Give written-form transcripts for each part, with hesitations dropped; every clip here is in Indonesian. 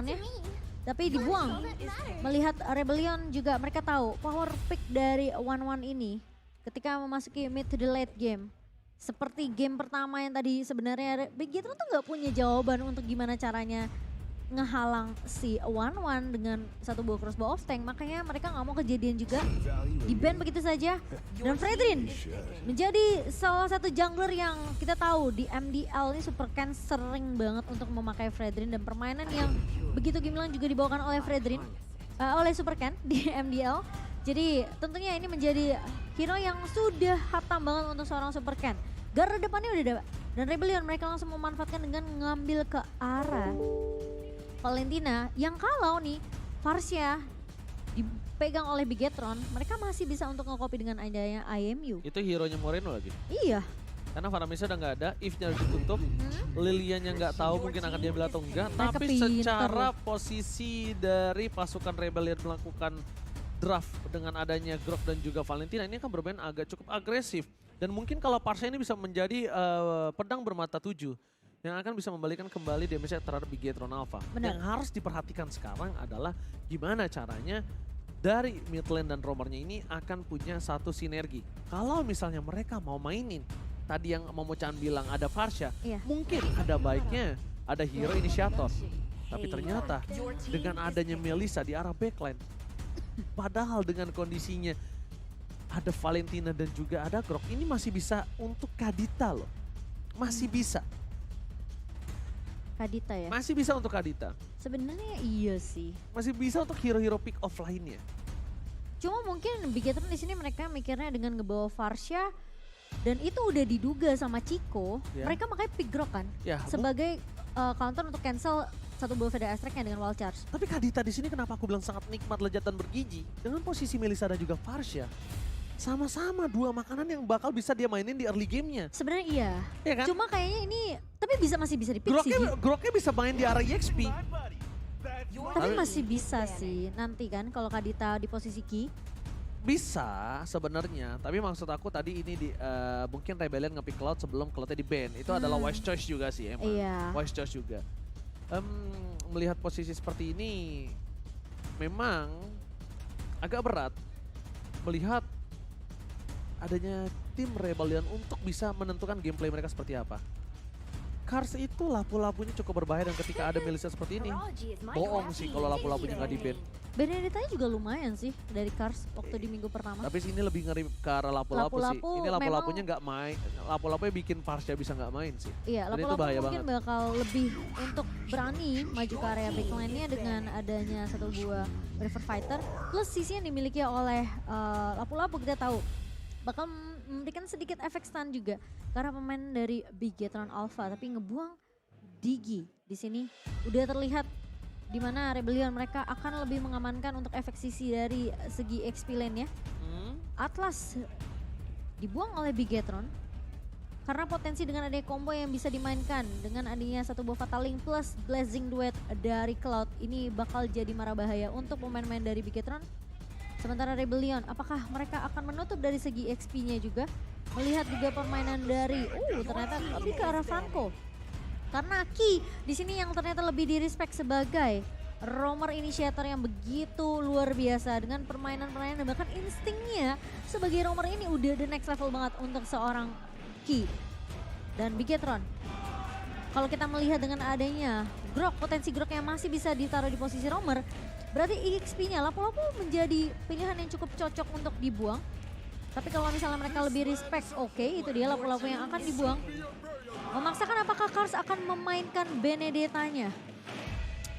Bigetronnya. Tapi dibuang. Melihat Rebellion juga mereka tahu power pick dari One ini ketika memasuki mid to the late game. Seperti game pertama yang tadi sebenarnya Bigetron tuh nggak punya jawaban untuk gimana caranya ngehalang si One dengan satu buah crossbow off tank. Makanya mereka nggak mau kejadian juga. Di-ban begitu saja. Dan Fredrin menjadi salah satu jungler yang kita tahu di MDL ini Super Ken sering banget untuk memakai Fredrin. Dan permainan yang begitu gemilang juga dibawakan oleh Fredrin, oleh Super Ken di MDL. Jadi tentunya ini menjadi hero yang sudah hatam banget untuk seorang Super Ken. Garda depannya udah ada. Dan Rebellion mereka langsung memanfaatkan dengan ngambil ke arah Valentina yang kalau nih Varsha dipegang oleh Bigetron, mereka masih bisa untuk nge-copy dengan adanya IMU. Itu hero-nya Moreno lagi. Iya. Karena Varamisnya udah nggak ada, If-nya harus ditutup, Lilian yang nggak tahu mungkin akan diambil atau enggak. Mereka Tapi pinter secara loh. posisi dari pasukan Rebellion melakukan draft dengan adanya Grok dan juga Valentina ini akan bermain agak cukup agresif. Dan mungkin kalau Parsa ini bisa menjadi pedang bermata tujuh yang akan bisa membalikan kembali damage terhadap Bigetron Alpha. Benar. Yang harus diperhatikan sekarang adalah gimana caranya dari mid lane dan roamernya ini akan punya satu sinergi. Kalau misalnya mereka mau mainin, tadi yang Momo Chan bilang ada Varsha, Iya. mungkin ada baiknya ada hero inisiator. Tapi ternyata dengan adanya Melissa di arah backline, padahal dengan kondisinya ada Valentina dan juga ada Grok, ini masih bisa untuk Kadita loh. Masih bisa. Kadita ya. Masih bisa untuk Kadita. Sebenarnya iya sih. Masih bisa untuk hero-hero pick off lainnya. Cuma mungkin Bigetron di sini mereka mikirnya dengan ngebawa Varsha dan itu udah diduga sama Chico, Ya. mereka makanya pick Grok kan Ya, sebagai counter untuk cancel satu buah Veda Astrek-nya dengan wall charge. tapi Kadita di sini kenapa aku bilang sangat nikmat, lezat dan bergizi dengan posisi Melissa dan juga Varsha. Sama-sama dua makanan yang bakal bisa dia mainin di early gamenya. Sebenarnya iya. Iya kan? Cuma kayaknya ini tapi masih bisa di-pick sih. Groknya bisa main di arah EXP. Tapi masih bisa sih nanti kan kalau Kadita di posisi key. Bisa sebenarnya, tapi maksud aku tadi ini mungkin Rebellion nge-pick Cloud sebelum Cloudnya di ban. Itu adalah wise choice juga sih emang. Iya. Wise choice juga. Melihat posisi seperti ini memang agak berat melihat adanya tim Rebellion untuk bisa menentukan gameplay mereka seperti apa. Kars itu lapu-lapunya cukup berbahaya dan ketika ada Melissa seperti ini, bohong sih kalau lapu-lapunya nggak di-ban. Benedetta juga lumayan sih dari Kars waktu di minggu pertama. Tapi ini lebih ngeri ke arah lapu-lapu sih. Lapu-lapu Ini lapu-lapunya memang- nggak main, lapu-lapunya bikin Varsha bisa nggak main sih. Iya, Dan itu lapu-lapu bahaya mungkin bakal lebih untuk berani maju ke area backline-nya dengan adanya satu buah River Fighter. Plus sisi yang dimiliki oleh lapu-lapu kita tahu bakal memberikan sedikit efek stun juga. Karena pemain dari Bigetron Alpha tapi ngebuang Digi di sini udah terlihat di mana Rebellion mereka akan lebih mengamankan untuk efek sisi dari segi XP lane-nya. Atlas dibuang oleh Bigetron karena potensi dengan adanya combo yang bisa dimainkan dengan adanya satu buah Fatal Link plus Blazing Duet dari Cloud ini bakal jadi mara bahaya untuk pemain-pemain dari Bigetron. Sementara Rebellion, apakah mereka akan menutup dari segi XP-nya juga? Melihat juga permainan dari, ternyata lebih ke arah Franco. Karena Ki di sini yang ternyata lebih di-respect sebagai roamer initiator yang begitu luar biasa dengan permainan-permainan dan bahkan instingnya sebagai roamer ini udah the next level banget untuk seorang Ki dan Bigetron. Kalau kita melihat dengan adanya Grok, potensi Grok yang masih bisa ditaruh di posisi roamer, berarti EXP-nya lapu-lapu menjadi pilihan yang cukup cocok untuk dibuang. Tapi kalau misalnya mereka lebih respect, oke, itu dia lapu-lapu yang akan dibuang. Memaksakan apakah Kars akan memainkan Benedetta-nya?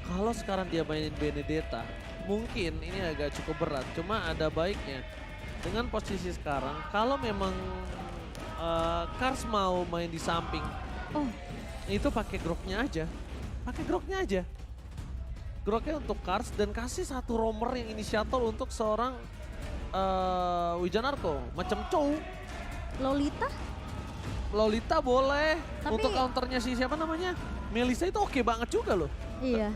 Kalau sekarang dia mainin Benedetta, mungkin ini agak cukup berat. Cuma ada baiknya dengan posisi sekarang, kalau memang Kars mau main di samping, itu pakai Groknya aja. Pakai Groknya aja. Groknya untuk Kars dan kasih satu roamer yang inisiator untuk seorang Wijanarko. Macam Chow. Lolita boleh. Tapi, untuk counternya si siapa namanya? Melissa itu oke banget juga loh. Iya.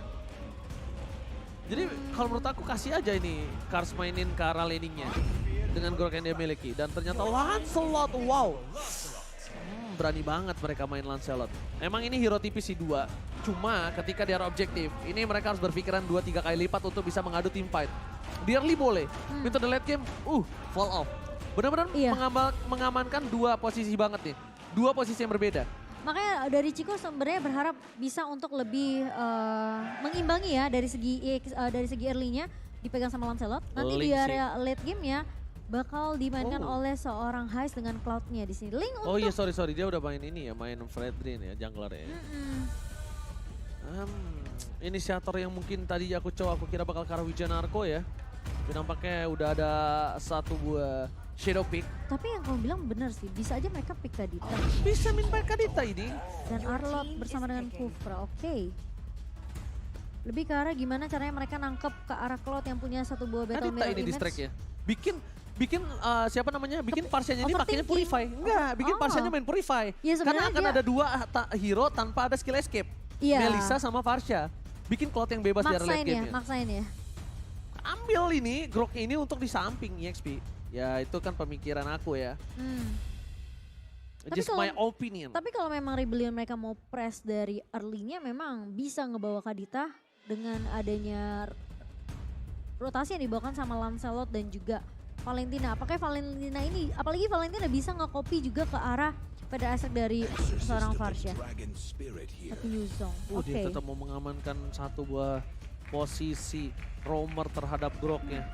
Jadi kalau menurut aku kasih aja ini Kars mainin ke arah laningnya dengan Grok yang dia miliki. Dan ternyata Lancelot, wow. Berani banget mereka main Lancelot. Emang ini hero tipis sih 2. Cuma ketika di area objektif, ini mereka harus berpikiran 2-3 kali lipat untuk bisa mengadu team fight. Di early boleh, into the late game, fall off. Benar-benar Iya. mengamankan dua posisi banget nih. Dua posisi yang berbeda. Makanya dari Chico sebenarnya berharap bisa untuk lebih mengimbangi ya dari segi early-nya dipegang sama Lancelot. Nanti di Link sih. area late game ya bakal dimainkan Oh. oleh seorang Heist dengan Cloud-nya di sini. Link untuk Oh iya sorry dia udah main ini ya, main Fredrin ya, jungler ya. Inisiator yang mungkin tadi aku kira bakal ke arah Wijanarko ya. Tapi nampaknya udah ada satu buah Shadow Pick. Tapi yang kamu bilang benar sih, bisa aja mereka pick Kadita. Bisa main Kadita ini. Dan Arlot bersama dengan Kufra, oke. Lebih ke arah gimana caranya mereka nangkep ke arah Cloud yang punya satu buah battle Kadita mirror ini image. distract ya. Bikin siapa namanya? Bikin Parsianya ini pakainya overthinking. Purify. Enggak, bikin Oh. Parsianya main Purify. Ya, Karena sebenarnya akan dia- ada dua hero tanpa ada skill escape. Iya. Melissa sama Farsha. Bikin Cloud yang bebas di area late Maksain ya, game-nya. maksain ya. Ambil ini, Grok ini untuk di samping EXP. Ya itu kan pemikiran aku ya. Tapi Just kalau- my opinion. Tapi kalau memang Rebellion mereka mau press dari early-nya memang bisa ngebawa Kadita dengan adanya rotasi yang dibawakan sama Lancelot dan juga Valentina. Apakah Valentina ini, apalagi Valentina bisa nge-copy juga ke arah pada aspek dari seorang Farsha. Tapi Yuzong, oke. Dia tetap mau mengamankan satu buah posisi roamer terhadap Groknya.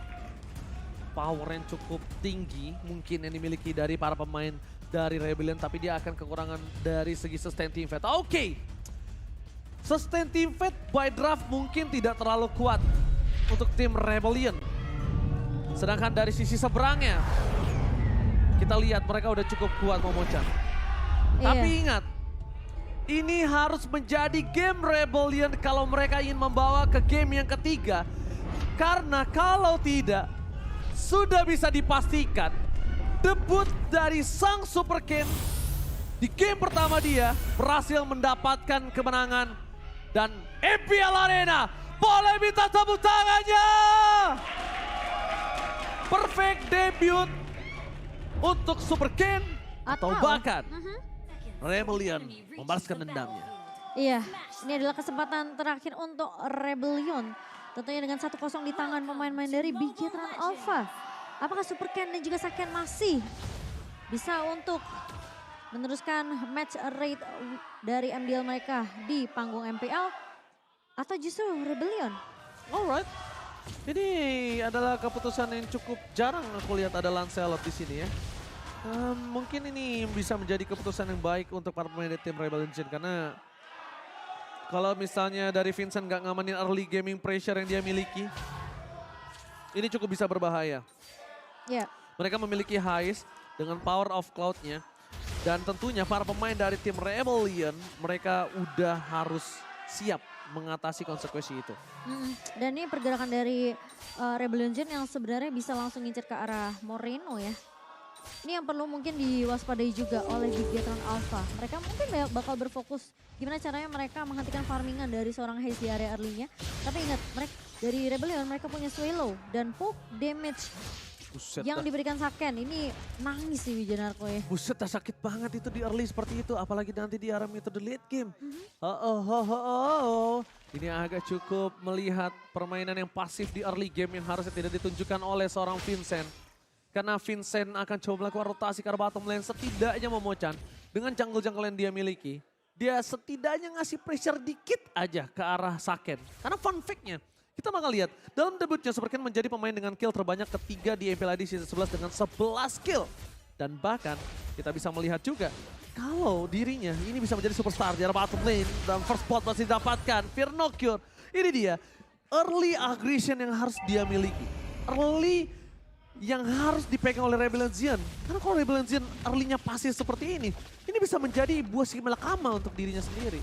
Power yang cukup tinggi mungkin yang dimiliki dari para pemain dari Rebellion, tapi dia akan kekurangan dari segi sustain team fight. Oke. Sustain team fight by draft mungkin tidak terlalu kuat untuk tim Rebellion. Sedangkan dari sisi seberangnya, kita lihat mereka udah cukup kuat Momochan. Tapi Iya. ingat, ini harus menjadi game Rebellion kalau mereka ingin membawa ke game yang ketiga. Karena kalau tidak, sudah bisa dipastikan debut dari sang Super Ken di game pertama dia berhasil mendapatkan kemenangan. Dan MPL Arena boleh minta tepuk tangannya. Perfect debut untuk Super Ken atau bahkan Rebellion membalaskan dendamnya. Iya, ini adalah kesempatan terakhir untuk Rebellion. Tentunya dengan 1-0 di tangan pemain-pemain dari Bigetron Alpha. Apakah Super Ken dan juga Saken masih bisa untuk meneruskan match rate dari MDL mereka di panggung MPL? Atau justru Rebellion? Alright. Ini adalah keputusan yang cukup jarang aku lihat ada Lancelot di sini ya. Mungkin ini bisa menjadi keputusan yang baik untuk para pemain dari tim Rebellion karena kalau misalnya dari Vincent nggak ngamanin early gaming pressure yang dia miliki, ini cukup bisa berbahaya. Ya, Mereka memiliki Heist dengan power of Cloud-nya. Dan tentunya para pemain dari tim Rebellion, mereka udah harus siap mengatasi konsekuensi itu. dan ini pergerakan dari Rebellion Gen yang sebenarnya bisa langsung ngincer ke arah Moreno ya. Ini yang perlu mungkin diwaspadai juga oleh Bigetron Alpha. Mereka mungkin bakal berfokus gimana caranya mereka menghentikan farmingan dari seorang Haze di area early-nya. Tapi ingat, mereka dari Rebellion mereka punya Swallow dan poke damage Buset yang dah. diberikan Saken. Ini nangis sih Wijanarko ya. Buset dah sakit banget itu di early seperti itu. Apalagi nanti di arah itu the late game. Ini agak cukup melihat permainan yang pasif di early game yang harusnya tidak ditunjukkan oleh seorang Vincent. Karena Vincent akan coba melakukan rotasi ke arah bottom lane setidaknya Momochan. Dengan jungle-jungle yang dia miliki. Dia setidaknya ngasih pressure dikit aja ke arah Saken. Karena fun fact-nya, kita bakal lihat dalam debutnya Super Ken menjadi pemain dengan kill terbanyak ketiga di MPL ID Season 11 dengan 11 kill. Dan bahkan kita bisa melihat juga kalau dirinya ini bisa menjadi superstar di arah bottom lane dan first spot masih didapatkan. Fear No Cure, ini dia early aggression yang harus dia miliki. Early yang harus dipegang oleh Rebellion Zen. Karena kalau Rebellion Zen early-nya pasif seperti ini bisa menjadi buah si malakama untuk dirinya sendiri.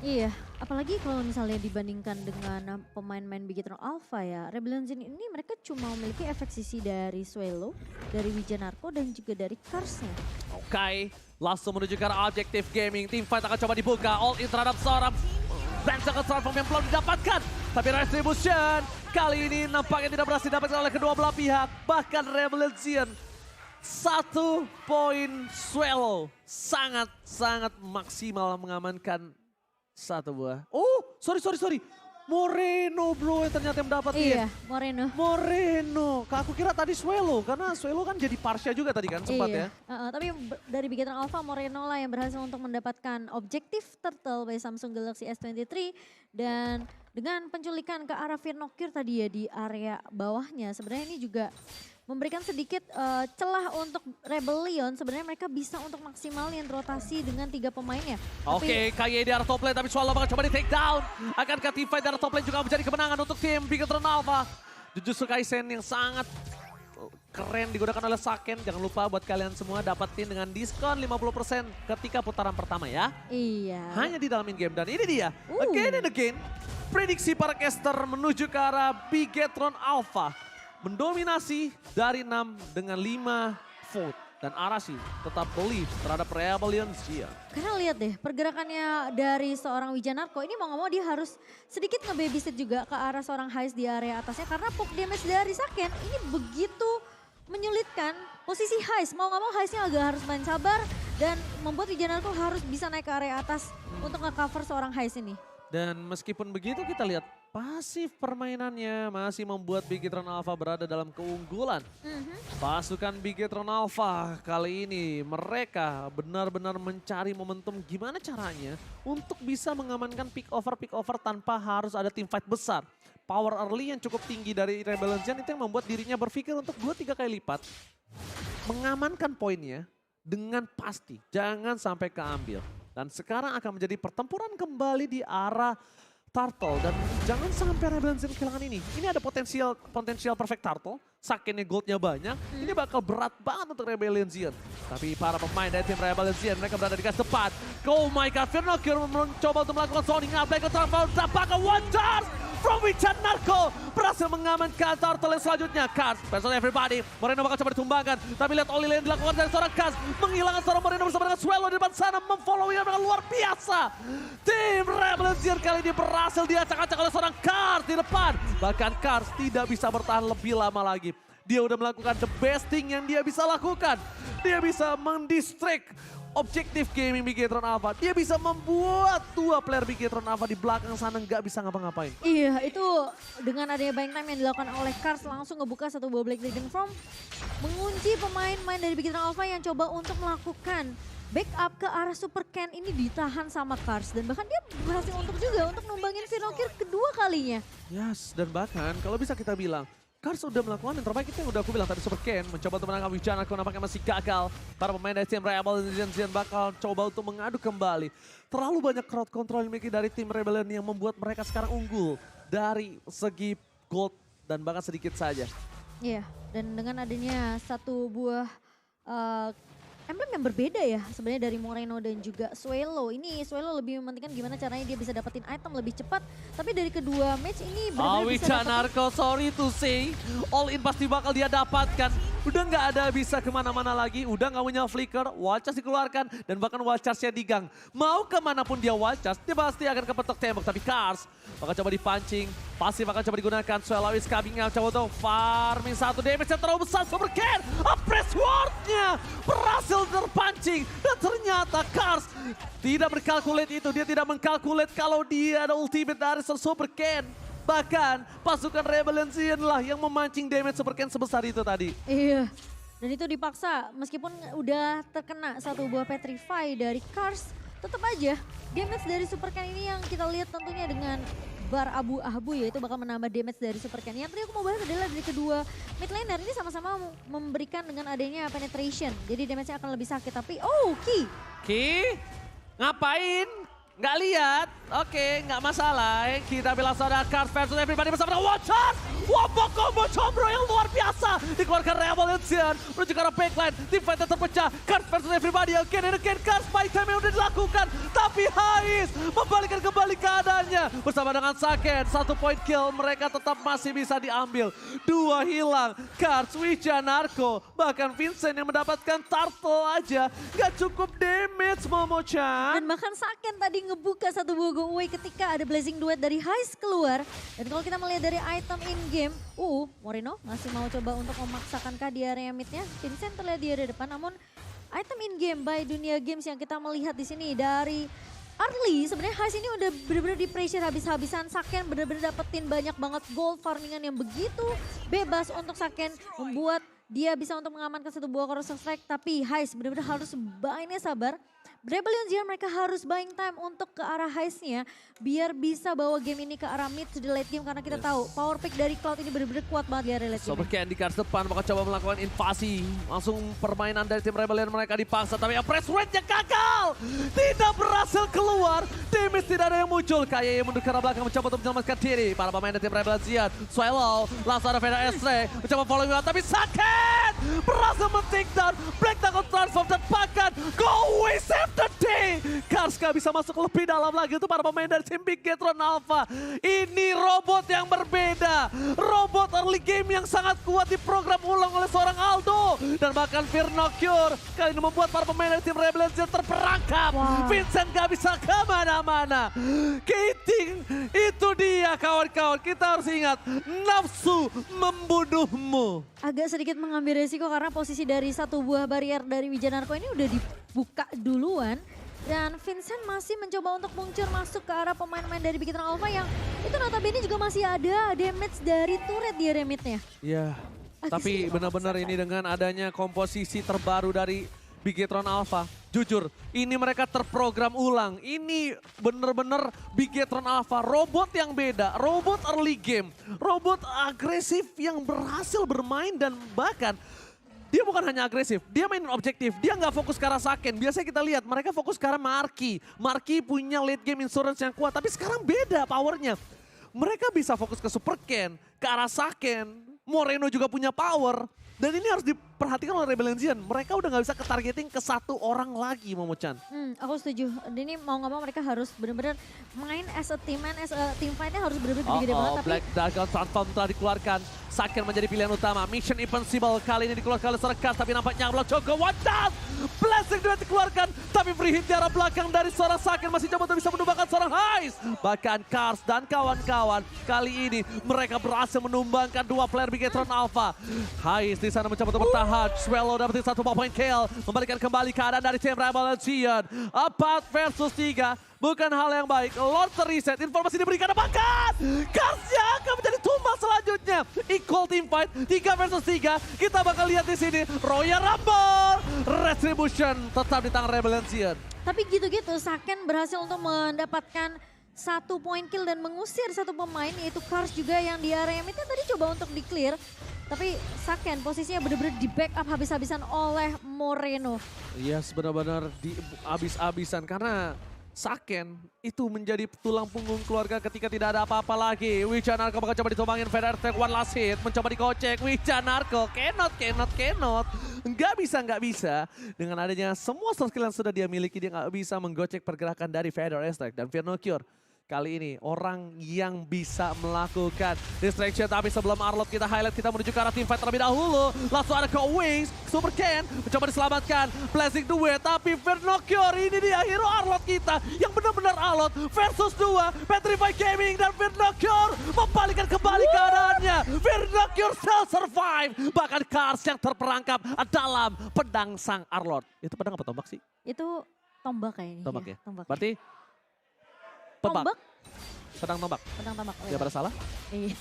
Iya, apalagi kalau misalnya dibandingkan dengan pemain-pemain Bigetron Alpha ya. Rebellion Gen ini mereka cuma memiliki efek sisi dari Swallow, dari Wijanarko dan juga dari Kars-nya. Oke, langsung menuju ke arah objektif gaming. Team fight akan coba dibuka. All in terhadap seorang Benjamin Transform yang belum didapatkan. Tapi Retribution kali ini nampaknya tidak berhasil didapatkan oleh kedua belah pihak. Bahkan Rebellion Zen 1 poin Swallow sangat-sangat maksimal mengamankan Satu buah. Oh, sorry. Moreno bro yang ternyata Iya, mendapatin. Moreno. Moreno. Kak, aku kira tadi Suelo, karena Suelo kan jadi Parsha juga tadi kan sempat Iya. ya. Tapi dari Bigetron Alpha, Moreno lah yang berhasil untuk mendapatkan objektif turtle by Samsung Galaxy S23. Dan dengan penculikan ke arah Firnokir tadi ya di area bawahnya. Sebenarnya ini juga memberikan sedikit celah untuk Rebellion. Sebenarnya mereka bisa untuk maksimalin rotasi dengan 3 pemainnya. Oke, KY di arah top lane tapi Suelo bakal coba di take down. Akankah teamfight di arah top lane juga menjadi kemenangan untuk tim Bigetron Alpha. Jujutsu Kaisen yang sangat keren digunakan oleh Saken. Jangan lupa buat kalian semua dapetin dengan diskon 50% ketika putaran pertama ya. Iya. Hanya di dalam in-game dan ini dia. Again and again. Prediksi para caster menuju ke arah Bigetron Alpha. Mendominasi dari 6 dengan 5 vote. Dan Arashi tetap believe terhadap Rebellion Zia. Karena lihat deh pergerakannya dari seorang Wijanarko ini mau nggak mau dia harus sedikit nge-babysit juga ke arah seorang Heist di area atasnya. Karena poke damage dari Saken ini begitu menyulitkan posisi Heist. Mau nggak mau Heistnya agak harus main sabar dan membuat Wijanarko harus bisa naik ke area atas untuk nge-cover seorang Heist ini. Dan meskipun begitu kita lihat pasif permainannya masih membuat Bigetron Alpha berada dalam keunggulan. Pasukan Bigetron Alpha kali ini mereka benar-benar mencari momentum gimana caranya untuk bisa mengamankan pick over tanpa harus ada team fight besar. Power early yang cukup tinggi dari Rebellion Zian itu yang membuat dirinya berpikir untuk 2-3 kali lipat. Mengamankan poinnya dengan pasti, jangan sampai keambil. Dan sekarang akan menjadi pertempuran kembali di arah Turtle. Dan jangan sampai Rebellion Zian kehilangan ini. Ini ada potensial perfect Turtle. Sakennya goldnya banyak. Ini bakal berat banget untuk Rebellion Zian. Tapi para pemain dari tim Rebellion Zian mereka berada di garis depan. Oh my god, Firnokir mencoba untuk melakukan zoning up. Mereka dapatkan one charge from Wijanarko. Berhasil mengamankan Turtle yang selanjutnya. Kars versus everybody. Moreno bakal coba ditumbangkan. Tapi lihat Oli yang dilakukan dari seorang Kars. Menghilangkan seorang Moreno bersama dengan Suelo di depan sana. Memfollowingnya dengan luar biasa. Tim Rebellion Zian kali ini berhasil diacak-acak oleh seorang Kars di depan. Bahkan Kars tidak bisa bertahan lebih lama lagi. Dia udah melakukan the best thing yang dia bisa lakukan. Dia bisa mendistract objektif gaming Bigetron Alpha. Dia bisa membuat 2 player Bigetron Alpha di belakang sana nggak bisa ngapa-ngapain. Iya, itu dengan adanya buying time yang dilakukan oleh Kars langsung ngebuka satu buah Black Dragon From. Mengunci pemain-pemain dari Bigetron Alpha yang coba untuk melakukan backup ke arah Super Ken ini ditahan sama Kars. Dan bahkan dia berhasil untuk numbangin Firnokir kedua kalinya. Yes, dan bahkan kalau bisa kita bilang, Kars udah melakukan yang terbaik itu yang udah aku bilang tadi Super Ken. Mencoba untuk menangkap Wijanarko nampaknya masih gagal. Para pemain dari tim Rebellion Zian bakal coba untuk mengadu kembali. Terlalu banyak crowd control yang dimiliki dari tim Rebellion yang membuat mereka sekarang unggul. Dari segi gold dan bahkan sedikit saja. Iya, dan dengan adanya satu buah emblem yang berbeda ya sebenarnya dari Moreno dan juga Suelo. Ini Suelo lebih mementingkan gimana caranya dia bisa dapetin item lebih cepat. Tapi dari kedua match ini benar-benar bisa Wijanarko, sorry to say, all in pasti bakal dia dapatkan. Udah nggak ada bisa kemana-mana lagi, udah nggak punya flicker, wall charge dikeluarkan, dan bahkan wall charge-nya digang. Mau kemanapun dia wall charge, dia pasti akan kepetok tembok. Tapi Kars bakal coba dipancing, pasti bakal coba digunakan. Suelo is coming out, coba untuk farming 1 damage yang terlalu besar. Super Ken, press ward-nya berhasil terpancing. Dan ternyata Kars tidak berkalkulate itu, dia tidak mengkalkulate kalau dia ada ultimate dari Super Ken. Bahkan pasukan Rebellion Zian lah yang memancing damage Super Ken sebesar itu tadi. Iya, dan itu dipaksa meskipun udah terkena satu buah Petrify dari Kars. Tetap aja damage dari Super Ken ini yang kita lihat tentunya dengan bar abu-abu yaitu bakal menambah damage dari Super Ken. Yang tadi aku mau bahas adalah dari kedua mid laner ini sama-sama memberikan dengan adanya penetration. Jadi damage-nya akan lebih sakit tapi Ki, ngapain? Nggak lihat? Oke, nggak masalah. Kita bilang saudara Kars versus everybody bersama dengan Watcher. Wombo combo combro yang luar biasa. Dikeluarkan Rebellion Zian menuju ke arah backline. Tim fight terpecah. Kars versus everybody. Again and again. Kars by time yang udah dilakukan. Tapi Hais membalikkan kembali keadaannya. Bersama dengan Saken. 1 point kill. Mereka tetap masih bisa diambil. 2 hilang. Kars, Wijanarko. Bahkan Vincent yang mendapatkan turtle aja. Nggak cukup damage Momo-chan. dan bahkan Saken tadi ngebuka satu buah go away ketika ada Blazing Duet dari Heist keluar. Dan kalau kita melihat dari item in-game, Moreno masih mau coba untuk memaksakan di area mid-nya. Vincent terlihat di area depan, namun item in-game by Dunia Games yang kita melihat di sini dari Early sebenarnya Heist ini udah bener-bener di pressure habis-habisan. Saken bener-bener dapetin banyak banget gold farmingan yang begitu bebas untuk Saken, membuat dia bisa untuk mengamankan satu buah Corrosive Strike. Tapi Heist bener-bener harus mainnya sabar. Rebellion Zion mereka harus buying time untuk ke arah Heist-nya biar bisa bawa game ini ke arah mid to the late game, karena kita tahu power pick dari Cloud ini bener-bener kuat banget di area late game. Sobat Candy Cars depan bakal coba melakukan invasi. Langsung permainan dari tim Rebellion mereka dipaksa, tapi press rate-nya gagal. Tidak berhasil keluar. Damage tidak ada yang muncul. Kaye mundur ke arah belakang mencoba untuk menyelamatkan diri. Para pemain dari tim Rebellion Zion. Swallow, langsung ada Veda Estre mencoba following out, tapi Saken berhasil men-take down. Black Knuckle transform dan bahkan go away save the day. Cars gak bisa masuk lebih dalam lagi untuk para pemain dari tim Bigetron Alpha. Ini robot yang berbeda. Robot early game yang sangat kuat diprogram ulang oleh seorang Aldo. Dan bahkan Virnocure kali ini membuat para pemain dari tim Rebellion Zion terperangkap. Wow. Vincent gak bisa kemana-mana. Kiting, itu dia kawan-kawan. Kita harus ingat, nafsu membunuhmu. Agak sedikit mengambil resiko karena posisi dari satu buah barrier dari Wijanarko ini udah dibuka duluan. Dan Vincent masih mencoba untuk muncul masuk ke arah pemain-pemain dari Bigetron Alpha yang itu notabene juga masih ada damage dari turret di area mid-nya. Ya, tapi benar-benar ini dengan adanya komposisi terbaru dari Bigetron Alpha. Jujur, ini mereka terprogram ulang. Ini benar-benar Bigetron Alpha, robot yang beda, robot early game, robot agresif yang berhasil bermain dan bahkan dia bukan hanya agresif, dia mainin objektif. Dia nggak fokus ke arah Saken. Biasanya kita lihat mereka fokus ke arah Marky. Marky punya late game insurance yang kuat, tapi sekarang beda powernya. Mereka bisa fokus ke Super Ken, ke arah Saken. Moreno juga punya power. Dan ini harus diperhatikan oleh Rebellion Zion. Mereka udah nggak bisa ke-targeting ke satu orang lagi, Momo-chan. Aku setuju. Ini mau nggak mau mereka harus benar-benar main as a team, as a team fight-nya harus benar-benar gede-gede banget. Tapi Black Dragon Transform telah dikeluarkan. Saken menjadi pilihan utama. Mission Impossible kali ini dikeluarkan oleh Serkas, tapi nampaknya Block Choco one shot. Blessing juga dikeluarkan, tapi free hit di arah belakang dari seorang Saken masih coba untuk bisa menumbangkan seorang Heist. Bahkan Cars dan kawan-kawan kali ini mereka berhasil menumbangkan dua player Bigetron Alpha. Heist di sana mencoba untuk bertahan. Swallow dapetin satu point kill, membalikan kembali keadaan dari tim Rebellion Zion. 4 versus 3. Bukan hal yang baik. Lord terreset. Informasi diberikan apakah Karsnya akan menjadi tumbang selanjutnya. Equal team fight. 3 versus 3. Kita bakal lihat di sini. Royal Rumble. Retribution tetap di tangan Rebellion Zion. Tapi gitu-gitu Saken berhasil untuk mendapatkan satu point kill dan mengusir satu pemain yaitu Cars juga yang di area mid tadi coba untuk di-clear. Tapi Saken posisinya benar-benar di backup habis-habisan oleh Moreno. Yes, benar-benar di abis-abisan karena Saken itu menjadi tulang punggung keluarga ketika tidak ada apa-apa lagi. Wijanarko bakal coba ditumbangin, Feder take one last hit, mencoba dikocek. Wijanarko, cannot. Nggak bisa. Dengan adanya semua skill yang sudah dia miliki, dia nggak bisa menggocek pergerakan dari Feder Estek dan Virnocure. Kali ini orang yang bisa melakukan distraction, tapi sebelum Arlot kita highlight, kita menuju ke arah teamfight terlebih dahulu. Langsung ada ke Wings, Super Ken mencoba diselamatkan, Blessing duet, tapi Virnocure ini dia hero Arlot kita yang benar-benar Arlot versus 2, Petrify Gaming dan Virnocure membalikan kembali keadaannya. Virnocure still survive, bahkan Cars yang terperangkap dalam pedang sang Arlot. Itu pedang apa tombak sih? Itu tombak kayaknya. Tombak ya? Tombak. Berarti Tombak? Pedang tombak. Pedang tombak. Dia pada salah? Iya.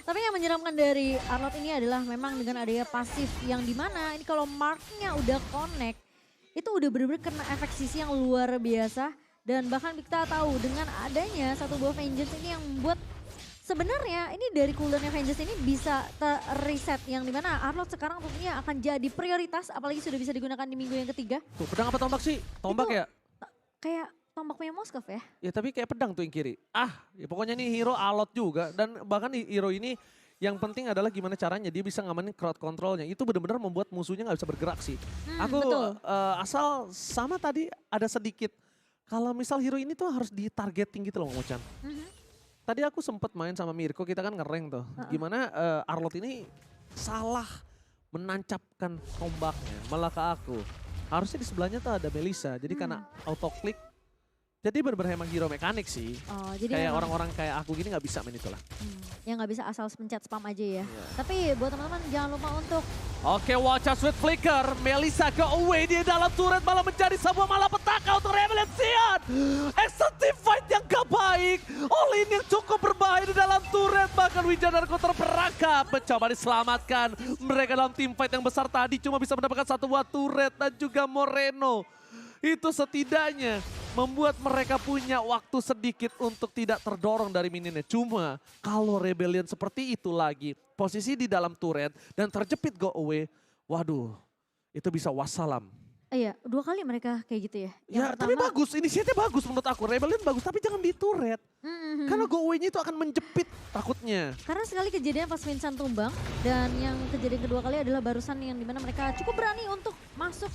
Tapi yang menyeramkan dari Arlot ini adalah memang dengan adanya pasif yang dimana ini kalau marknya udah connect itu udah bener-bener kena efek sisi yang luar biasa. Dan bahkan kita tahu dengan adanya satu buah Vengeance ini yang membuat sebenarnya ini dari cooldownnya Vengeance ini bisa reset yang dimana Arlot sekarang tentunya akan jadi prioritas apalagi sudah bisa digunakan di minggu yang ketiga. Tuh, pedang apa tombak sih? Tombak Itu ya? Kayak tombak punya Moskov ya. Ya tapi kayak pedang tuh yang kiri. Ya pokoknya ini hero alot juga. Dan bahkan hero ini yang penting adalah gimana caranya dia bisa ngamanin crowd controlnya. Itu benar-benar membuat musuhnya nggak bisa bergerak sih. Aku betul. asal sama tadi ada sedikit. Kalau misal hero ini tuh harus ditargeting gitu loh Mo-chan. Tadi aku sempet main sama Mirko, kita kan ngereng tuh. Gimana Arlot ini salah menancapkan tombaknya malah ke aku. Harusnya di sebelahnya tuh ada Melissa. Jadi karena auto click Jadi bener-bener emang hero mekanik sih. Oh, jadi Kayak memang, orang-orang kayak aku gini nggak bisa main itulah. ya nggak bisa asal pencet spam aja ya. Iya. Tapi buat teman-teman jangan lupa untuk Oke, watch out with flicker. Melissa go away di dalam turret malah menjadi sebuah malapetaka untuk Rebellion Zion. Extreme fight yang gak baik. All-in yang cukup berbahaya di dalam turret. Bahkan Wijanarko terperangkap. Mencoba diselamatkan. Mereka dalam tim fight yang besar tadi cuma bisa mendapatkan satu buah turret dan juga Moreno. Itu setidaknya membuat mereka punya waktu sedikit untuk tidak terdorong dari minionnya. Cuma kalau Rebellion seperti itu lagi, posisi di dalam turret dan terjepit go away, waduh itu bisa wassalam. iya, 2 kali mereka kayak gitu ya. Yang Ya tapi pertama, bagus, inisiatif bagus menurut aku. Rebellion bagus tapi jangan di turret. Karena go away-nya itu akan menjepit takutnya. karena sekali kejadian pas Vincent tumbang dan yang kejadian kedua kali adalah barusan yang dimana mereka cukup berani untuk masuk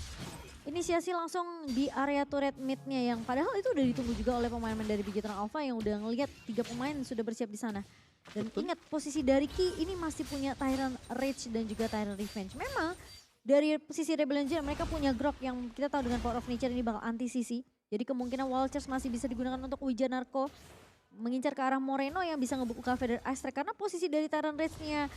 inisiasi langsung di area turret mid-nya yang padahal itu udah ditunggu juga oleh pemain-pemain dari Bigetron Alpha yang udah ngelihat 3 pemain sudah bersiap di sana. Dan ingat posisi dari Ki ini masih punya Tyrant Rage dan juga Tyrant Revenge. Memang dari sisi Rebellion Zion mereka punya Grok yang kita tahu dengan Power of Nature ini bakal anti CC. Jadi kemungkinan Wall Charge masih bisa digunakan untuk Wijanarko mengincar ke arah Moreno yang bisa ngebuka Feather Astrek karena posisi dari Tyrant Rage-nya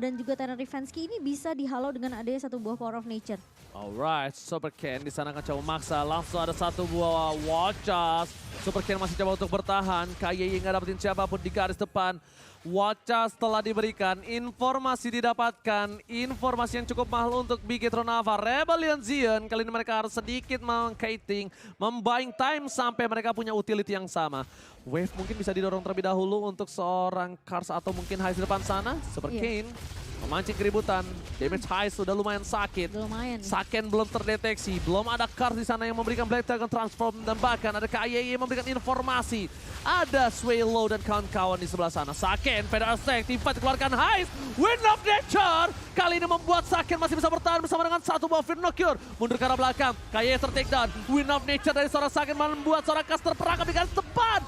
dan juga Tyrant Revenge ini bisa dihalau dengan adanya satu buah Power of Nature. Alright, Super Ken di sana akan coba maksa. Langsung ada satu buah watchas. Super Ken masih coba untuk bertahan. KYY nggak dapetin siapapun di garis depan. Watchas telah diberikan, informasi didapatkan, informasi yang cukup mahal untuk Bigetron Alpha. Rebellion Zion kali ini mereka harus sedikit meng-kiting, membuying time sampai mereka punya utility yang sama. Wave mungkin bisa didorong terlebih dahulu untuk seorang Kars atau mungkin High di depan sana. Super Kane memancing keributan, damage High sudah lumayan sakit. Udah lumayan. Saken belum terdeteksi, belum ada Kars di sana yang memberikan Black Dragon Transform dan bahkan ada KYY yang memberikan informasi. Ada Swallow dan kawan-kawan di sebelah sana. Saken, Feather Attack, tim fight dikeluarkan Heist, Wind of Nature. Kali ini membuat Saken masih bisa bertahan bersama dengan satu buah Fear No Cure. Mundur ke arah belakang, KYY ter-take down. Wind of Nature dari seorang Saken malah membuat seorang Kars terperangkap di garis depan.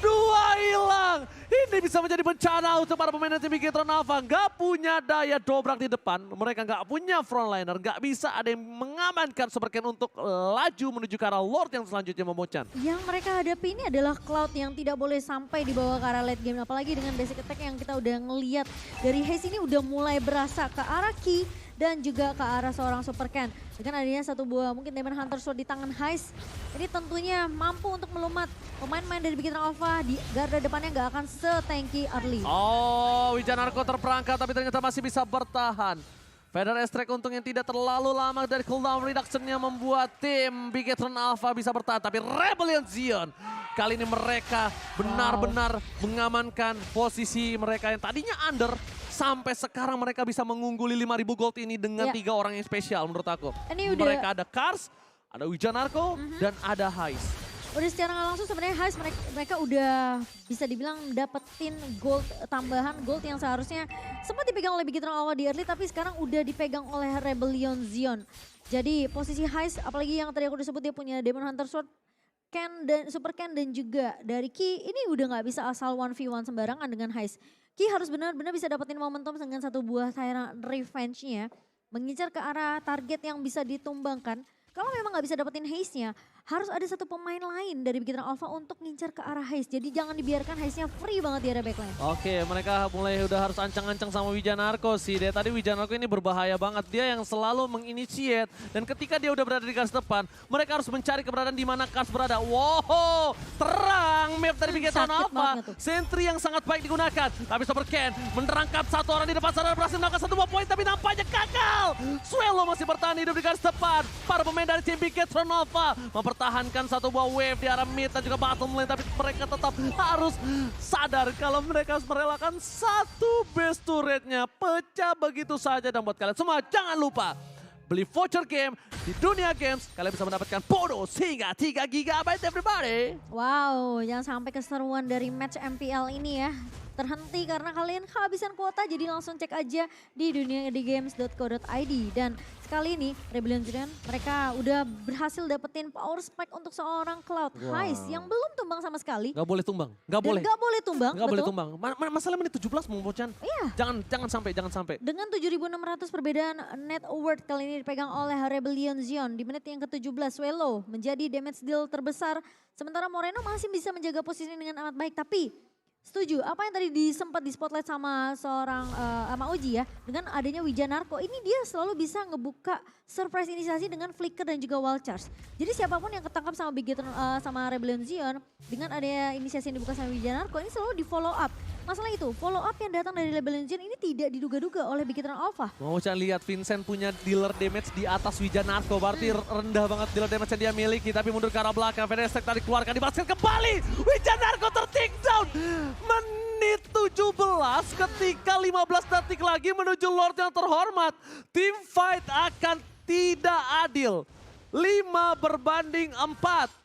2 hilang. Ini bisa menjadi bencana untuk para pemain tim Bigetron Alpha. Nggak punya daya dobrak di depan. Mereka nggak punya frontliner. Nggak bisa ada yang mengamankan Super Ken untuk laju menuju ke arah Lord yang selanjutnya memocan. Yang mereka hadapi ini adalah Cloud yang tidak boleh sampai dibawa ke arah late game. Apalagi dengan basic attack yang kita udah ngeliat dari Haze ini udah mulai berasa ke arah Ki dan juga ke arah seorang Super Ken. Dengan adanya satu buah mungkin Demon Hunter Sword di tangan Heist, ini tentunya mampu untuk melumat pemain-pemain dari Bigetron Alpha di garda depannya nggak akan se-tanky early. Oh, Wijanarko terperangkap tapi ternyata masih bisa bertahan. Feather Astrek untung yang tidak terlalu lama dari cooldown reduction-nya membuat tim Bigetron Alpha bisa bertahan. Tapi Rebellion Zion kali ini mereka benar-benar mengamankan posisi mereka yang tadinya under. Sampai sekarang mereka bisa mengungguli 5.000 gold ini dengan 3 orang yang spesial menurut aku. Ini udah, Mereka ada Kars, ada Wijanarko, dan ada Heist. udah secara nggak langsung sebenarnya Heist mereka udah bisa dibilang dapetin gold tambahan, gold yang seharusnya sempat dipegang oleh Bigetron Alpha di early tapi sekarang udah dipegang oleh Rebellion Zion. Jadi posisi Heist apalagi yang tadi aku disebut dia punya Demon Hunter Sword, Ken dan Super Ken dan juga dari Ki ini udah nggak bisa asal 1v1 sembarangan dengan Heist. Ki harus benar-benar bisa dapetin momentum dengan satu buah Tyrant Revenge-nya. Mengincar ke arah target yang bisa ditumbangkan. Kalau memang nggak bisa dapetin haze-nya, harus ada satu pemain lain dari Bigetron Alpha untuk ngincar ke arah haze. Jadi jangan dibiarkan haze-nya free banget di area backline. Oke, mereka mulai udah harus ancang-ancang sama Wijanarko sih. Dari tadi Wijanarko ini berbahaya banget. Dia yang selalu menginitiate. Dan ketika dia udah berada di garis depan, mereka harus mencari keberadaan di mana Kars berada. Wow, terang map dari Bigetron sakit Alpha. banget tuh. Sentry yang sangat baik digunakan. Tapi Super Ken menerangkap satu orang di depan sana berhasil melakukan satu buah poin tapi nampaknya gagal. Swallow masih bertahan hidup di garis depan. Para pemain dari tim Bigetron Alpha mempertahankan satu buah wave di arah mid dan juga bottom lane. Tapi mereka tetap harus sadar kalau mereka harus merelakan satu base turretnya pecah begitu saja. Dan buat kalian semua jangan lupa beli voucher game di Dunia Games. Kalian bisa mendapatkan bonus hingga 3 GB everybody. Wow, jangan sampai keseruan dari match MPL ini ya. terhenti karena kalian kehabisan kuota. Jadi langsung cek aja di duniaedigames.co.id. Dan sekali ini Rebellion Giant mereka udah berhasil dapetin power spike untuk seorang Cloud Heist yang belum tumbang sama sekali. Gak boleh tumbang, gak Dan boleh. gak boleh tumbang, Gak boleh betul. tumbang. Masalah menit 17 Bung Pocan. Iya. Jangan sampai. Dengan 7.600 perbedaan net worth kali ini dipegang oleh Rebellion Zion. Di menit yang ke-17 Swelo menjadi damage deal terbesar. Sementara Moreno masih bisa menjaga posisi dengan amat baik. Tapi setuju, apa yang tadi sempat di spotlight sama seorang sama Oji ya. Dengan adanya Wijanarko, ini dia selalu bisa ngebuka surprise inisiasi dengan flicker dan juga wall charge. Jadi siapapun yang ketangkap sama Bigetron sama Rebellion Zion, dengan adanya inisiasi yang dibuka sama Wijanarko, ini selalu di follow up. Masalah itu, follow up yang datang dari Rebellion Zion ini tidak diduga-duga oleh Bigetron Alpha. Mau Chan lihat Vincent punya dealer damage di atas Wijanarko. Berarti rendah banget dealer damage yang dia miliki. Tapi mundur ke arah belakang. Fedestek tadi keluarkan di basket kembali. Wijanarko ter-take down. Menit 17 ketika 15 detik lagi menuju Lord yang terhormat. Team fight akan tidak adil. 5-4.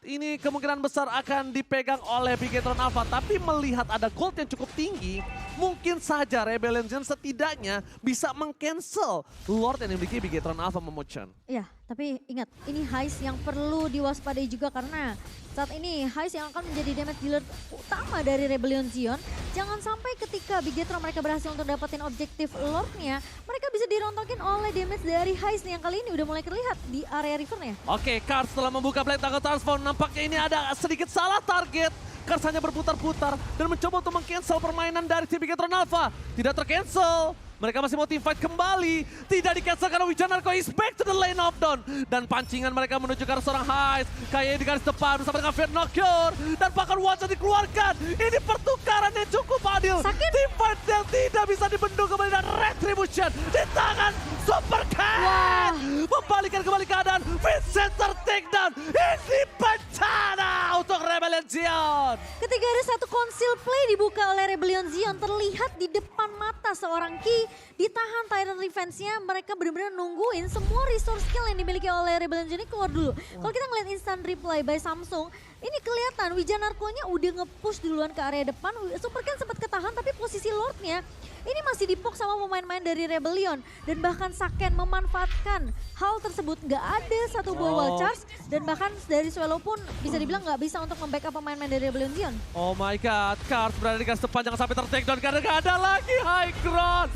Ini kemungkinan besar akan dipegang oleh Bigetron Alpha. Tapi melihat ada gold yang cukup tinggi, mungkin saja Rebellion Zion setidaknya bisa meng-cancel Lord yang dimiliki Bigetron Alpha Memocan. Iya, tapi ingat ini Heist yang perlu diwaspadai juga karena saat ini Heist yang akan menjadi damage dealer utama dari Rebellion Zion. Jangan sampai ketika Bigetron mereka berhasil untuk dapetin objektif Lordnya, mereka bisa dirontokin oleh damage dari Heist yang kali ini udah mulai terlihat di area Rivernya. Oke, Kars setelah membuka Blade Tanggal Transform, nampaknya ini ada sedikit salah target. Kars hanya berputar-putar dan mencoba untuk meng-cancel permainan dari tim Bigetron Alpha. Tidak ter-cancel. Mereka masih mau team fight kembali. Tidak di-cancel karena Wijanarko is back to the lane of down. Dan pancingan mereka menuju ke arah seorang Heist. Kayaknya di garis depan bersama dengan Vernocure. Dan bahkan wajah dikeluarkan. Ini pertukaran yang cukup adil. Sakit. Team fight yang tidak bisa dibendung kembali dan Retribution di tangan Super Cat. Wah. Membalikan kembali keadaan. Vincent ter-take down. Ini bencana untuk Rebellion Zion. Ketika ada satu conceal play dibuka oleh Rebellion Zion, terlihat di depan mata seorang Ki, ditahan Tyrant Revenge-nya, mereka benar-benar nungguin semua resource skill yang dimiliki oleh Rebellion Zion ini keluar dulu. Kalau kita ngeliat instant reply by Samsung, ini kelihatan Wijanarko-nya udah nge-push duluan ke area depan, Super Ken sempat ketahan tapi posisi Lord-nya ini masih dipok sama pemain-pemain dari Rebellion. Dan bahkan Saken memanfaatkan hal tersebut, nggak ada satu buah wall charge. Dan bahkan dari Swelo pun bisa dibilang nggak bisa untuk membackup pemain-pemain dari Rebellion Zion. Oh my god, Kars berada di garis depan, jangan sampai ter-take down karena gak ada lagi high ground.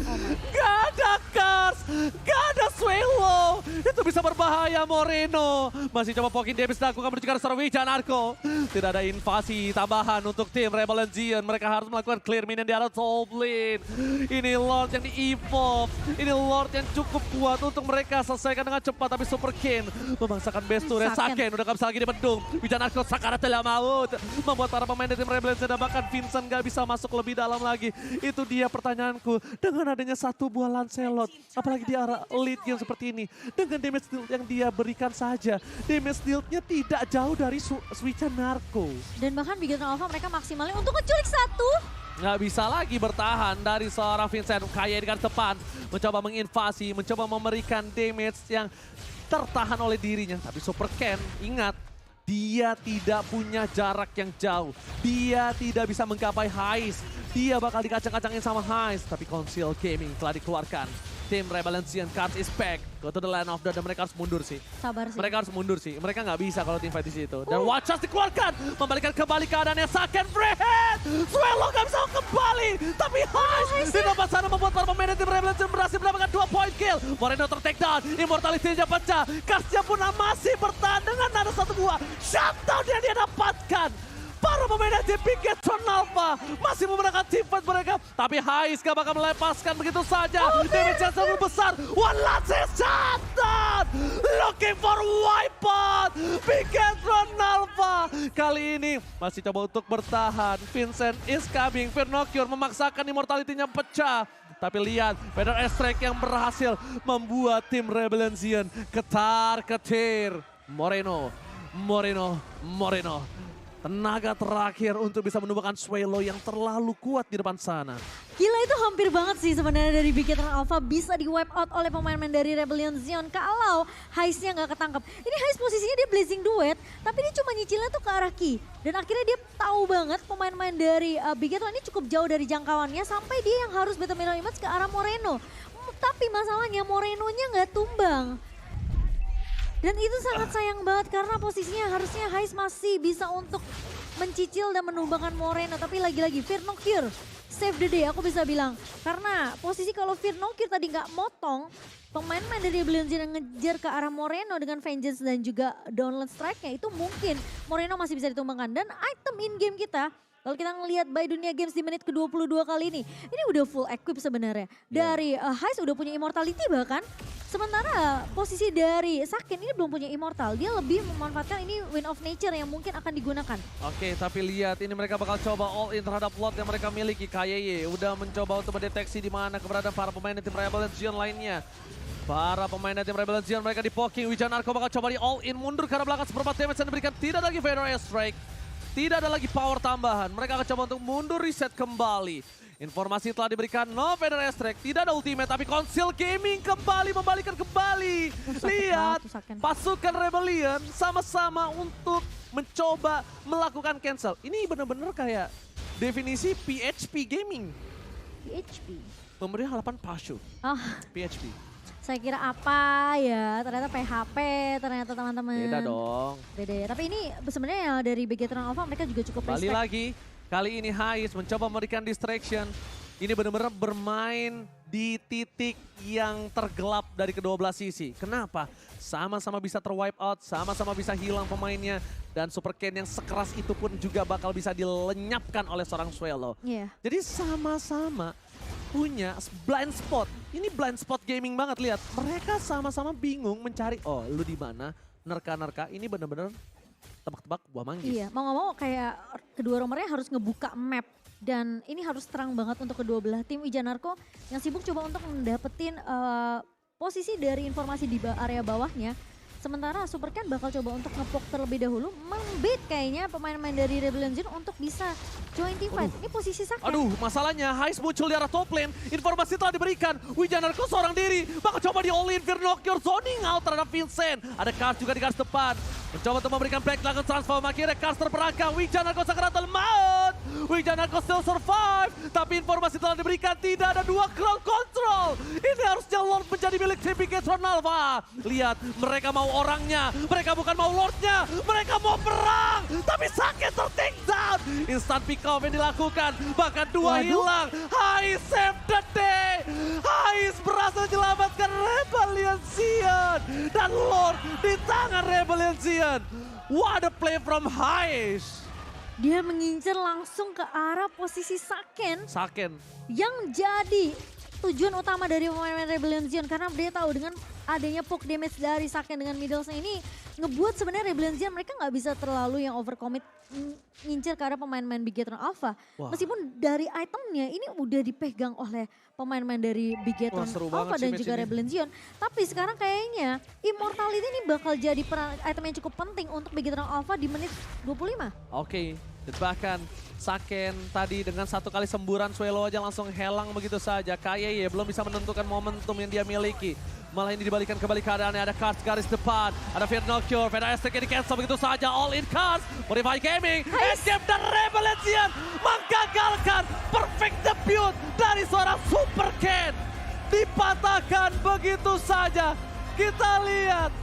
Gak ada Kars, gak ada Swelo. Itu bisa berbahaya Moreno. Masih coba pokin damage dilakukan menuju ke arah seorang Wijanarko. Tidak ada invasi tambahan untuk tim Rebellion Zion. Mereka harus melakukan clear minion di arah top lane. Ini Lord yang di-evolve. Ini Lord yang cukup kuat untuk mereka selesaikan dengan cepat. Tapi Super Ken memaksakan best to Saken udah gak bisa lagi dibendung. Wijanarko Sakara telah maut. Membuat para pemain dari tim Rebellion Zion bahkan Vincent gak bisa masuk lebih dalam lagi. Itu dia pertanyaanku. Dengan adanya satu buah Lancelot, apalagi di arah lead game seperti ini. Dengan damage deal yang dia berikan saja. Damage deal-nya tidak jauh dari Wijanarko. Dan bahkan Bigetron Alpha mereka maksimalnya untuk ngeculik satu. Nggak bisa lagi bertahan dari seorang Vincent. Kayak di garis depan. Mencoba menginvasi, mencoba memberikan damage yang tertahan oleh dirinya. Tapi Super Ken, ingat, dia tidak punya jarak yang jauh. Dia tidak bisa menggapai Heist. Dia bakal dikacang-kacangin sama Heist. Tapi Conceal Gaming telah dikeluarkan. Tim Rebellion Zion, Cards is back. Go to the line of down dan mereka harus mundur sih. Sabar sih. Mereka harus mundur sih. Mereka nggak bisa kalau tim fight di situ. Dan Watchers dikeluarkan. Membalikan kembali keadaannya Saken free hit. Swelo nggak bisa kembali. Tapi Heist di tempat sana membuat para pemain tim Rebellion Zion berhasil mendapatkan 2 point kill. Moreno ter-take down. Immortality-nya pecah. Karsnya pun masih bertahan dengan ada 1-2. Shutdown yang dia dapatkan. Para pemain dari Bigetron Alpha masih memenangkan team fight mereka. Tapi Heist gak bakal melepaskan begitu saja. Damage yang sangat besar. One last shutdown. Looking for wipeout. Bigetron Alpha. Kali ini masih coba untuk bertahan. Vincent is coming. Vernocure memaksakan immortality-nya pecah. Tapi lihat, Vader Strike yang berhasil membuat tim Rebellion Zion ketar-ketir. Moreno. Tenaga terakhir untuk bisa menumbangkan Swelo yang terlalu kuat di depan sana. Gila itu hampir banget sih sebenarnya dari Big Hit Alpha bisa di wipe out oleh pemain-pemain dari Rebellion Zion kalau Heist-nya nggak ketangkep. Ini Heist posisinya dia blazing duet, tapi dia cuma nyicilnya tuh ke arah Ki. Dan akhirnya dia tahu banget pemain-pemain dari Big Hit ini cukup jauh dari jangkauannya sampai dia yang harus battle mirror image ke arah Moreno. Tapi masalahnya Morenonya nggak tumbang. Dan itu sangat sayang banget karena posisinya harusnya Heist masih bisa untuk mencicil dan menumbangkan Moreno. Tapi lagi-lagi Fear No Cure save the day aku bisa bilang. Karena posisi kalau Fear No Cure tadi nggak motong, pemain-pemain dari Rebellion yang ngejar ke arah Moreno dengan Vengeance dan juga downland strike-nya itu mungkin Moreno masih bisa ditumbangkan. Dan item in-game kita, kalau kita ngelihat by Dunia Games di menit ke-22 kali ini udah full equip sebenarnya. Dari Heist udah punya immortality bahkan. Sementara posisi dari Saken ini belum punya immortal. Dia lebih memanfaatkan ini Wind of Nature yang mungkin akan digunakan. Oke, tapi lihat ini mereka bakal coba all in terhadap lot yang mereka miliki. KYY udah mencoba untuk mendeteksi di mana keberadaan para pemain tim Rebellion Zion lainnya. Para pemain tim Rebellion Zion mereka di poking. Wijanarko bakal coba di all in mundur karena belakang seperempat damage yang diberikan. Tidak ada lagi Vader Airstrike. Tidak ada lagi power tambahan. Mereka akan coba untuk mundur reset kembali. Informasi telah diberikan, no Vader Airstrike, tidak ada ultimate, tapi Conceal Gaming kembali membalikan kembali. Lihat, pasukan Rebellion sama-sama untuk mencoba melakukan cancel. Ini benar-benar kayak definisi PHP Gaming. PHP? Memberi harapan Pashu. Oh. PHP. Saya kira apa ya, ternyata PHP ternyata teman-teman. Beda dong. Beda ya, tapi ini sebenarnya dari Big Hit Alpha mereka juga cukup Kembali respect. lagi. Kali ini Heist mencoba memberikan distraction. Ini benar-benar bermain di titik yang tergelap dari kedua belah sisi. Kenapa? Sama-sama bisa terwipe out, sama-sama bisa hilang pemainnya. Dan Super Ken yang sekeras itu pun juga bakal bisa dilenyapkan oleh seorang Swallow. Iya. Jadi sama-sama punya blind spot. Ini blind spot gaming banget, lihat. Mereka sama-sama bingung mencari, oh lu di mana? Nerka-nerka, ini benar-benar tebak-tebak buah manggis. Iya, mau nggak mau kayak kedua romernya harus ngebuka map. Dan ini harus terang banget untuk kedua belah tim. Wijanarko yang sibuk coba untuk mendapetin posisi dari informasi di area bawahnya. Sementara Super Ken bakal coba untuk ngepok terlebih dahulu. Membait kayaknya pemain-pemain dari Rebellion Zion untuk bisa join team fight. Ini posisi Saken. Aduh, masalahnya Heist muncul di arah top lane. Informasi telah diberikan. Wijanarko seorang diri. Bakal coba di all-in. Fear No Cure zoning out terhadap Vincent. Ada Kars juga di garis depan. Mencoba untuk memberikan Black Dragon transform. Akhirnya Kars terperangkap. Wijanarko sakaratul maut. Wijanarko still survive. Tapi informasi telah diberikan. Tidak ada dua crowd control. Ini harusnya Lord menjadi milik tim Big Hit Alpha. Lihat, mereka mau orangnya. Mereka bukan mau Lordnya. Mereka mau perang. Tapi sakit ter-take down. Instant pick off yang dilakukan. Bahkan dua hilang. Heist save the day. Heist berhasil menyelamatkan Rebellion Zion. Dan Lord di tangan Rebellion Zion. What a play from Heist. Dia mengincar langsung ke arah posisi Saken. Saken. Yang jadi tujuan utama dari pemain Rebellion Zion. Karena dia tahu dengan adanya poke damage dari Saken dengan middlesnya ini ngebuat sebenarnya Rebellion Zion mereka nggak bisa terlalu yang overcommit ngincer ke arah pemain-pemain Big Hit Alpha. Wah. Meskipun dari itemnya ini udah dipegang oleh pemain-pemain dari Big Hit Alpha dan juga Rebellion Zion. Tapi sekarang kayaknya Immortality ini bakal jadi item yang cukup penting untuk Big Hit Alpha di menit 25. Oke, bahkan Saken tadi dengan satu kali semburan Swallow aja langsung helang begitu saja. KYY belum bisa menentukan momentum yang dia miliki. Malah ini dibalikan kembali keadaannya, ada Kars garis depan, ada Fear No Cure, Vader Airstrike yang di-cancel begitu saja, all in Kars, Modify Gaming, escape dan Rebellion Zion menggagalkan perfect debut dari seorang Super Ken. Dipatahkan begitu saja, kita lihat